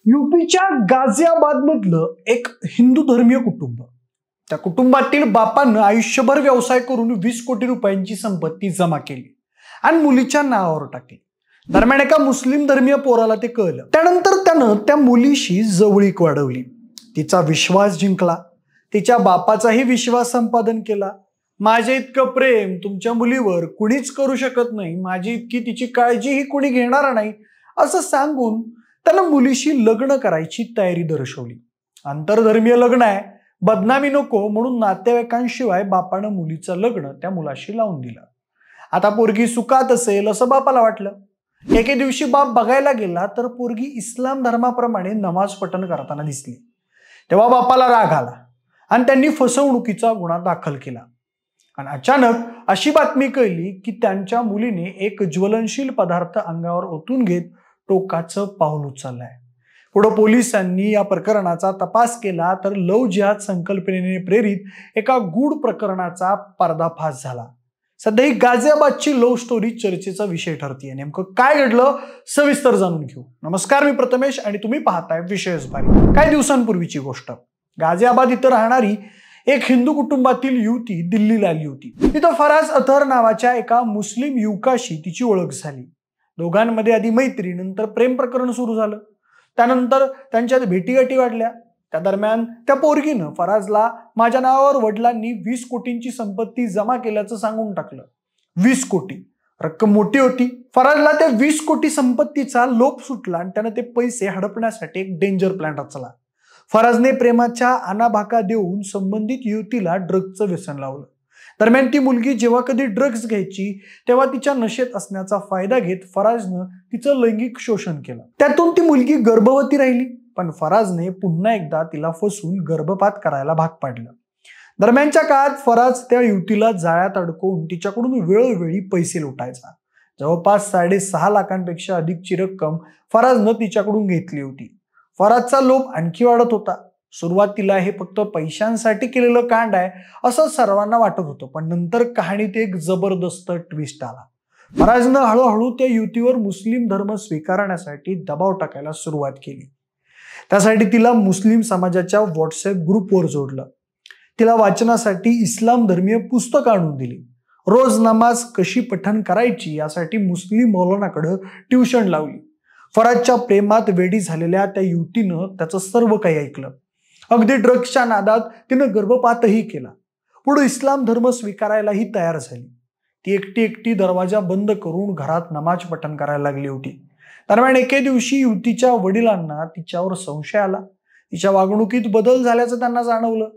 यूपीच्या गाझियाबाद मधलं एक हिंदू धर्मीय कुटुंब, त्या कुटुंबातील बापानं आयुष्यभर व्यवसाय करून 20 कोटी रुपयांची संपत्ती जमा केली आणि मुलीच्या नावावर टाकली. दरम्यान एका मुस्लिम धर्मीय पोराला ते कळलं. त्यानंतर त्यानं त्या मुलीशी जवळीक वाढवली, तिचा विश्वास जिंकला, तिच्या बापाचाही विश्वास संपादन केला. माझे इतकं प्रेम तुमच्या मुलीवर कुणीच करू शकत नाही, माझी इतकी तिची काळजीही कुणी घेणार नाही असं सांगून त्यानं मुलीशी लग्न करायची तयारी दर्शवली. आंतरधर्मीय लग्न आहे, बदनामी नको म्हणून नातेवाईकांशिवाय बापानं मुलीचं लग्न त्या मुलाशी लावून दिलं. आता पोरगी सुखात असेल असं बापाला वाटलं. एके दिवशी बाप बघायला गेला तर पोरगी इस्लाम धर्माप्रमाणे नमाज पठण करताना दिसली. तेव्हा बापाला राग आला आणि त्यांनी फसवणुकीचा गुन्हा दाखल केला. आणि अचानक अशी बातमी कळली की त्यांच्या मुलीने एक ज्वलनशील पदार्थ अंगावर ओतून घेत टोकाचं पाऊल उचललंय. पुढे पोलिसांनी या प्रकरणाचा तपास केला तर लव जिहाद संकल्पनेने प्रेरित एका गूढ प्रकरणाचा पर्दाफाश झाला. सध्या ही गाझियाबादची लव्ह स्टोरी चर्चेचा विषय ठरतीये. नेमकं काय घडलं सविस्तर जाणून घेऊ. नमस्कार, मी प्रथमेश आणि तुम्ही पाहताय विशेष भारी. काही दिवसांपूर्वीची गोष्ट. गाझियाबाद इथं राहणारी एक हिंदू कुटुंबातील युवती दिल्लीला आली होती. तिथं फराज अथर नावाच्या एका मुस्लिम युवकाशी तिची ओळख झाली. दोघांमध्ये आधी मैत्री, नंतर प्रेम प्रकरण सुरू झालं. त्यानंतर त्यांच्यात भेटीगाठी वाढल्या. त्या दरम्यान त्या पोरगीनं फराजला माझ्या नावावर वडिलांनी 20 कोटींची संपत्ती जमा केल्याचं सांगून टाकलं. 20 कोटी रक्कम मोठी होती. फराजला त्या 20 कोटी संपत्तीचा लोभ सुटला आणि त्यानं ते पैसे हडपण्यासाठी एक डेंजर प्लॅन रचला. फराजने प्रेमाच्या आनाभाका देऊन संबंधित युवतीला ड्रग्जचं व्यसन लावलं. दरम्यान ती मुलगी जेव्हा कधी ड्रग्ज घ्यायची तेव्हा तिच्या नशेत असण्याचा फायदा घेत फराजनं तिचं लैंगिक शोषण केलं. त्यातून ती मुलगी गर्भवती राहिली, पण फराजने पुन्हा एकदा तिला फसवून गर्भपात करायला भाग पाडलं. दरम्यानच्या काळात फराज त्या युवतीला जाळ्यात अडकवून तिच्याकडून वेळोवेळी पैसे लुटायचा. जवळपास 6.5 लाखांपेक्षा अधिकची रक्कम फराजनं तिच्याकडून घेतली होती. फराजचा लोभ आणखी वाढत होता. सुरुवातीला हे फक्त पैशांसाठी केलेलं कांड आहे असं सर्वांना वाटत होतं, पण नंतर कहाणीत एक जबरदस्त ट्विस्ट आला. फराजनं हळूहळू त्या युवतीवर मुस्लिम धर्म स्वीकारण्यासाठी दबाव टाकायला सुरुवात केली. त्यासाठी तिला मुस्लिम समाजाच्या व्हॉट्सअप ग्रुपवर जोडलं. तिला वाचनासाठी इस्लाम धर्मीय पुस्तकं आणून दिली. रोज नमाज कशी पठण करायची यासाठी मुस्लिम मौलानाकडे ट्युशन लावली. फराजच्या प्रेमात वेडी झालेल्या त्या युवतीनं त्याचं सर्व काही ऐकलं. अगदी ड्रग्सच्या नादात तिनं गर्भपातही केला. पुढे इस्लाम धर्म स्वीकारायलाही तयार झाली. ती एकटी दरवाजा बंद करून घरात नमाज पठण करायला लागली होती. दरम्यान एके दिवशी युवतीच्या वडिलांना तिच्यावर संशय आला. तिच्या वागणुकीत बदल झाल्याचं त्यांना जाणवलं.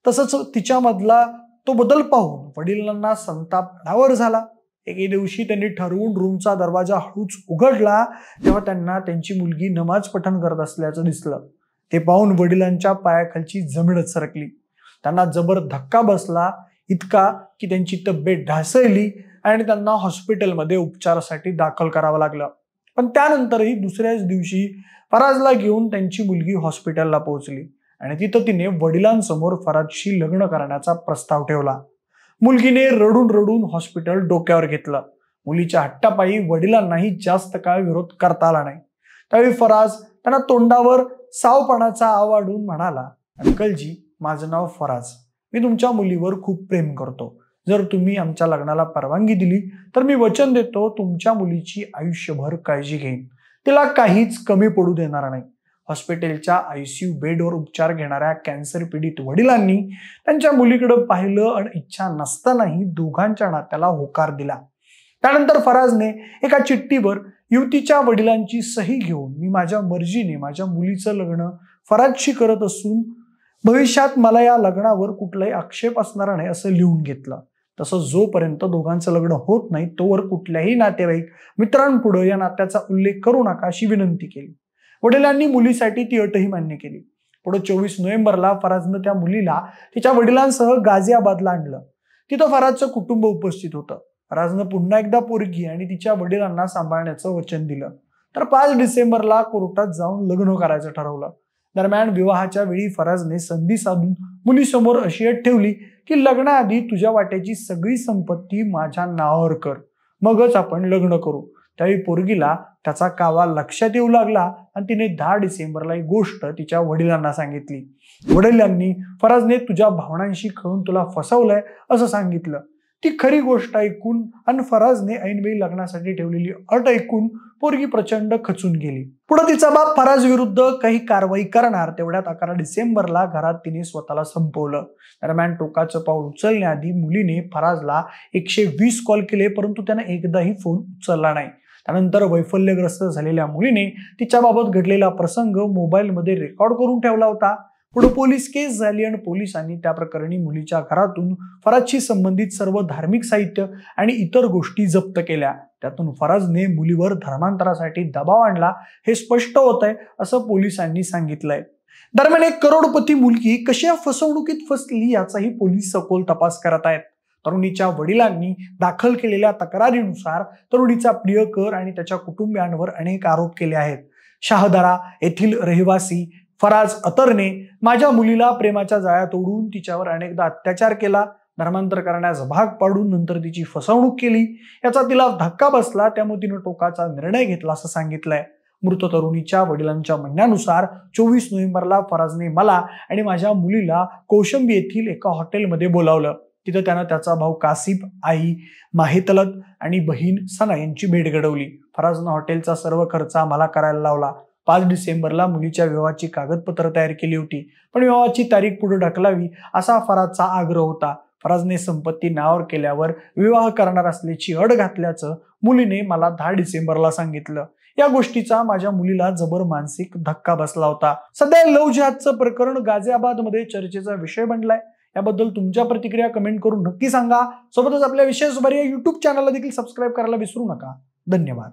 तसंच तिच्यामधला तो बदल पाहून वडिलांना संताप अनावर झाला. एके दिवशी त्यांनी ठरवून रूमचा दरवाजा हळूच उघडला तेव्हा त्यांना त्यांची मुलगी नमाज पठण करत असल्याचं दिसलं. ते पाहून वडिलांच्या पायाखालची जमीनच सरकली. त्यांना जबर धक्का बसला, इतका की त्यांची तब्येत ढासळली आणि त्यांना हॉस्पिटलमध्ये उपचारासाठी दाखल करावं लागलं. पण त्यानंतरही दुसऱ्याच दिवशी फराजला घेऊन त्यांची मुलगी हॉस्पिटलला पोहोचली आणि तिथं तिने वडिलांसमोर फराजशी लग्न करण्याचा प्रस्ताव ठेवला. मुलगीने रडून रडून हॉस्पिटल डोक्यावर घेतलं. मुलीच्या हट्टापायी वडिलांनाही जास्त काळ विरोध करता आला नाही. त्यावेळी फराज त्यांना तोंडावर सावपणाचा आवाडून म्हणाला, अंकलजी, माझं नाव फराज, मी तुमच्या मुलीवर खूप प्रेम करतो. जर तुम्ही आमच्या लग्नाला परवानगी दिली तर मी वचन देतो तुमच्या मुलीची आयुष्यभर काळजी घेईन, तिला काहीच कमी पडू देणार नाही. हॉस्पिटलच्या ICU बेडवर उपचार घेणाऱ्या कॅन्सर पीडित वडिलांनी त्यांच्या मुलीकडे पाहिलं आणि इच्छा नसतानाही दोघांच्या नात्याला होकार दिला. त्यानंतर फराजने एका चिठ्ठीवर युवतीच्या वडिलांची सही घेऊन मी माझ्या मर्जीने माझ्या मुलीचं लग्न फराजशी करत असून भविष्यात मला या लग्नावर कुठलाही आक्षेप असणार नाही असं लिहून घेतलं. तसं जोपर्यंत दोघांचं लग्न होत नाही तोवर कुठल्याही नातेवाईक मित्रांपुढे या नात्याचा उल्लेख करू नका अशी विनंती केली. वडिलांनी मुलीसाठी ती अटही मान्य केली. पुढे 24 नोव्हेंबरला फराजनं त्या मुलीला तिच्या वडिलांसह गाझियाबादला आणलं. तिथं फराजचं कुटुंब उपस्थित होतं. फराजनं पुन्हा एकदा पोरगी आणि तिच्या वडिलांना सांभाळण्याचं वचन दिलं. तर 5 डिसेंबरला कोर्टात जाऊन लग्न करायचं ठरवलं. दरम्यान विवाहाच्या वेळी फराजने संधी साधून मुलीसमोर अशी अट ठेवली की लग्नाआधी तुझ्या वाट्याची सगळी संपत्ती माझ्या नावावर कर, मगच आपण लग्न करू. त्यावेळी पोरगीला त्याचा कावा लक्षात येऊ लागला आणि तिने 10 डिसेंबरला ही गोष्ट तिच्या वडिलांना सांगितली. वडिलांनी फराजने तुझ्या भावनांशी खेळून तुला फसवलंय असं सांगितलं. ती खरी गोष्ट ऐकून आणि फराजने ऐनवेळी लग्नासाठी ठेवलेली अट ऐकून पोरगी प्रचंड खचून गेली. पुढे तिचा बाप फराज विरुद्ध काही कारवाई करणार तेवढ्यात 11 डिसेंबरला घरात तिने स्वतःला संपवलं. दरम्यान टोकाचं पाऊल उचलण्याआधी मुलीने फराजला 120 कॉल केले, परंतु त्याने एकदाही फोन उचलला नाही. त्यानंतर वैफल्यग्रस्त झालेल्या मुलीने तिच्याबाबत घडलेला प्रसंग मोबाईलमध्ये रेकॉर्ड करून ठेवला होता. पुढे पोलीस केस झाली आणि पोलिसांनी त्या प्रकरणी मुलीच्या घरातून फराजशी संबंधित सर्व धार्मिक साहित्य आणि इतर गोष्टी जप्त केल्या. त्यातून फराजने मुलीवर धर्मांतरासाठी दबाव आणला हे स्पष्ट होत आहे असं पोलिसांनी सांगितलंय. दरम्यान एक करोडपती मुलगी कशा फसवणुकीत फसली याचाही पोलीस सखोल तपास करत आहेत. तरुणीच्या वडिलांनी दाखल केलेल्या तक्रारीनुसार तरुणीचा प्रियकर आणि त्याच्या कुटुंबियांवर अनेक आरोप केले आहेत. शाहदरा येथील रहिवासी फराज अतरने माझ्या मुलीला प्रेमाच्या जाळ्यात ओढून तिच्यावर अनेकदा अत्याचार केला, धर्मांतर करण्यास भाग पाडून नंतर तिची फसवणूक केली. याचा तिला धक्का बसला, त्यामुळे तिने टोकाचा निर्णय घेतला असं सांगितलंय. मृत तरुणीच्या वडिलांच्या म्हणण्यानुसार 24 नोव्हेंबरला फराजने मला आणि माझ्या मुलीला कौशंबी येथील एका हॉटेलमध्ये बोलावलं. तिथं त्यानं त्याचा भाऊ कासिफ, आई माहितलत आणि बहीण सना यांची भेट घडवली. फराजनं हॉटेलचा सर्व खर्च मला करायला लावला. 5 डिसेंबरला मुलीच्या विवाहाची कागदपत्र तयार केली होती, पण विवाहाची तारीख पुढे ढकलावी असा फराजचा आग्रह होता. फराजने संपत्ती नावावर केल्यावर विवाह करणार असल्याची अट घातल्याचं मुलीने मला 10 डिसेंबरला सांगितलं. या गोष्टीचा माझ्या मुलीला जबर मानसिक धक्का बसला होता. सध्या लव्ह जिहादचं प्रकरण गाझियाबादमध्ये चर्चेचा विषय बनलाय. याबद्दल तुमच्या प्रतिक्रिया कमेंट करून नक्की सांगा. सोबतच आपल्या विशेष या युट्यूब चॅनलला देखील सबस्क्राईब करायला विसरू नका. धन्यवाद.